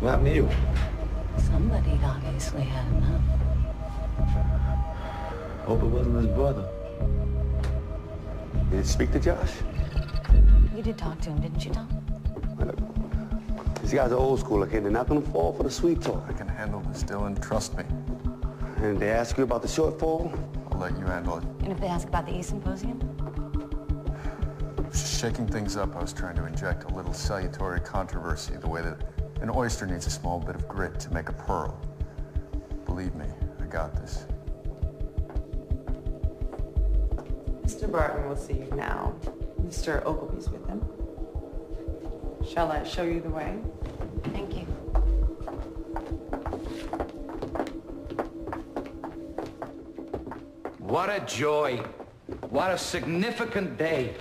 What happened to you? Somebody'd obviously had enough. Hope it wasn't his brother. You did speak to Josh? You did talk to him, didn't you, Tom? These guys are old school, okay? They're not gonna fall for the sweet talk. I can handle this, Dylan. Trust me. And they ask you about the shortfall? I'll let you handle it. And if they ask about the E-Symposium? Just shaking things up, I was trying to inject a little salutary controversy the way that an oyster needs a small bit of grit to make a pearl. Believe me, I got this. Mr. Barton will see you now. Mr. Ogilvy's with him. Shall I show you the way? Thank you. What a joy. What a significant day.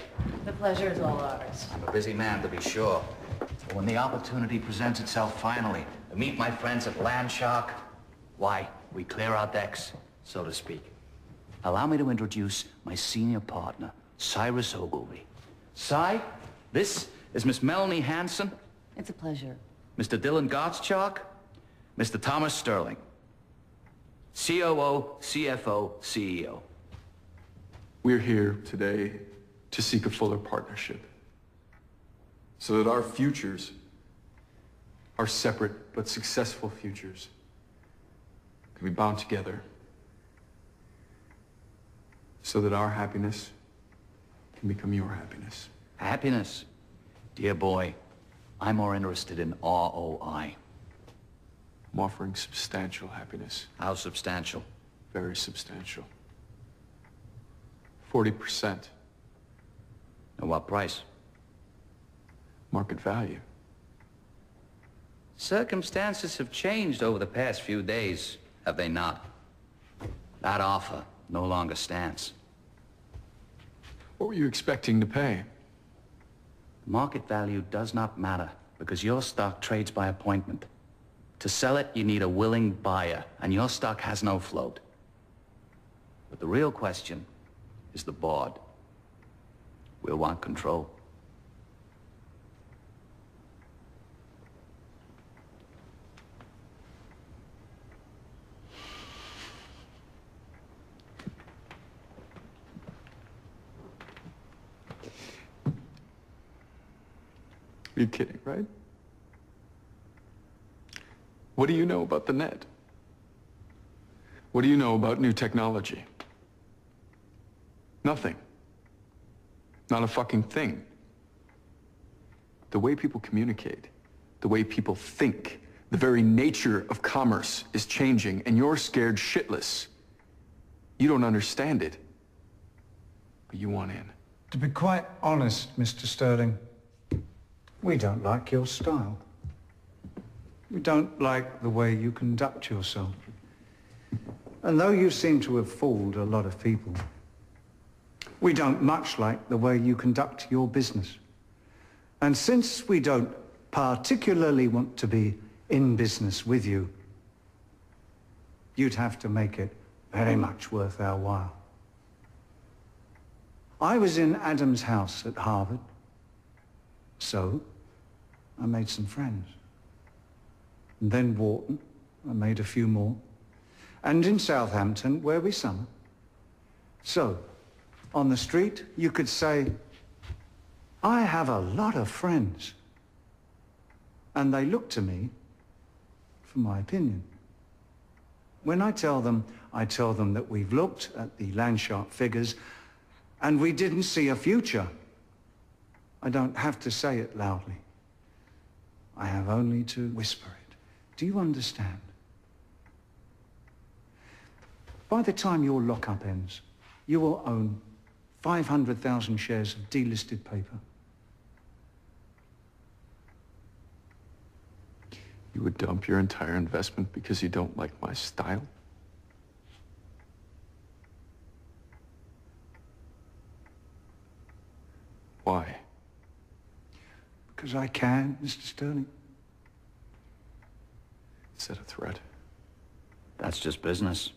The pleasure is all ours. I'm a busy man, to be sure. But when the opportunity presents itself finally to meet my friends at Landshark, why, we clear our decks, so to speak. Allow me to introduce my senior partner, Cyrus Ogilvy. Cy, this is Miss Melanie Hansen. It's a pleasure. Mr. Dylan Gottschalk, Mr. Thomas Sterling. COO, CFO, CEO. We're here today to seek a fuller partnership so that our futures, our separate but successful futures, can be bound together so that our happiness can become your happiness. Happiness? Dear boy, I'm more interested in ROI. I'm offering substantial happiness. How substantial? Very substantial. 40%. At what price? Market value. Circumstances have changed over the past few days, have they not? That offer no longer stands. What were you expecting to pay? Market value does not matter because your stock trades by appointment. To sell it, you need a willing buyer, and your stock has no float. But the real question is the board. We'll want control. You're kidding, right? What do you know about the net? What do you know about new technology? Nothing. Not a fucking thing. The way people communicate, the way people think, the very nature of commerce is changing, and you're scared shitless. You don't understand it, but you want in. To be quite honest, Mr. Sterling, we don't like your style. We don't like the way you conduct yourself. And though you seem to have fooled a lot of people, we don't much like the way you conduct your business. And since we don't particularly want to be in business with you, you'd have to make it very much worth our while. I was in Adam's house at Harvard, so I made some friends. And then Wharton, I made a few more. And in Southampton, where we summer. So, on the street, you could say, I have a lot of friends. And they look to me for my opinion. When I tell them that we've looked at the Landshark figures and we didn't see a future. I don't have to say it loudly. I have only to whisper it. Do you understand? By the time your lockup ends, you will own 500,000 shares of delisted paper. You would dump your entire investment because you don't like my style? Why? Because I can, Mr. Sterling. Is that a threat? That's just business.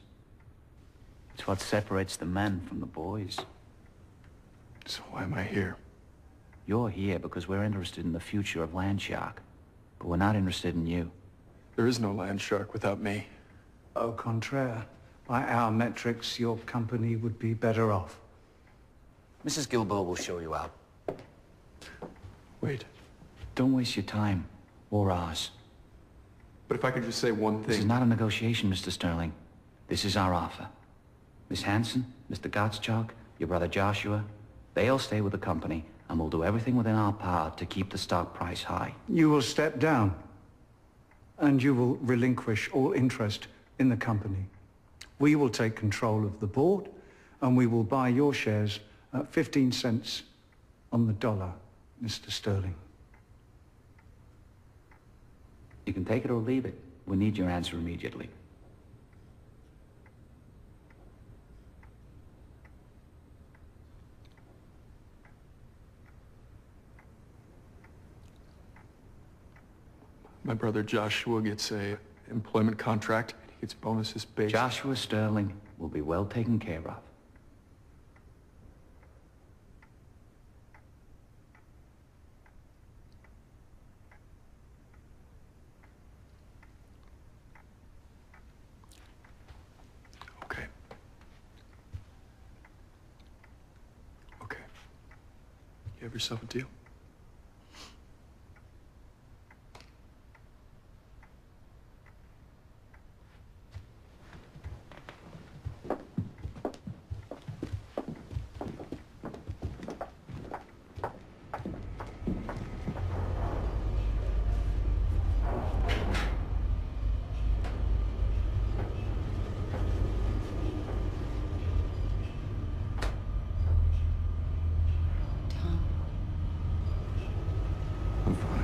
It's what separates the men from the boys. So why am I here? You're here because we're interested in the future of Landshark, but we're not interested in you. There is no land shark without me. Au contraire. By our metrics, your company would be better off. Mrs. Gilboa will show you out. Wait, Don't waste your time, or ours. but if I could just say one This is thing. not a negotiation, Mr. Sterling. This is our offer. Miss Hanson, Mr. Gottschalk, your brother Joshua, they'll stay with the company, and we'll do everything within our power to keep the stock price high. You will step down, and you will relinquish all interest in the company. We will take control of the board, and we will buy your shares at 15 cents on the dollar, Mr. Sterling. You can take it or leave it. We need your answer immediately. My brother Joshua gets a employment contract. He gets bonuses based. Joshua Sterling will be well taken care of. Okay. Okay. You have yourself a deal. Tom. I'm fine.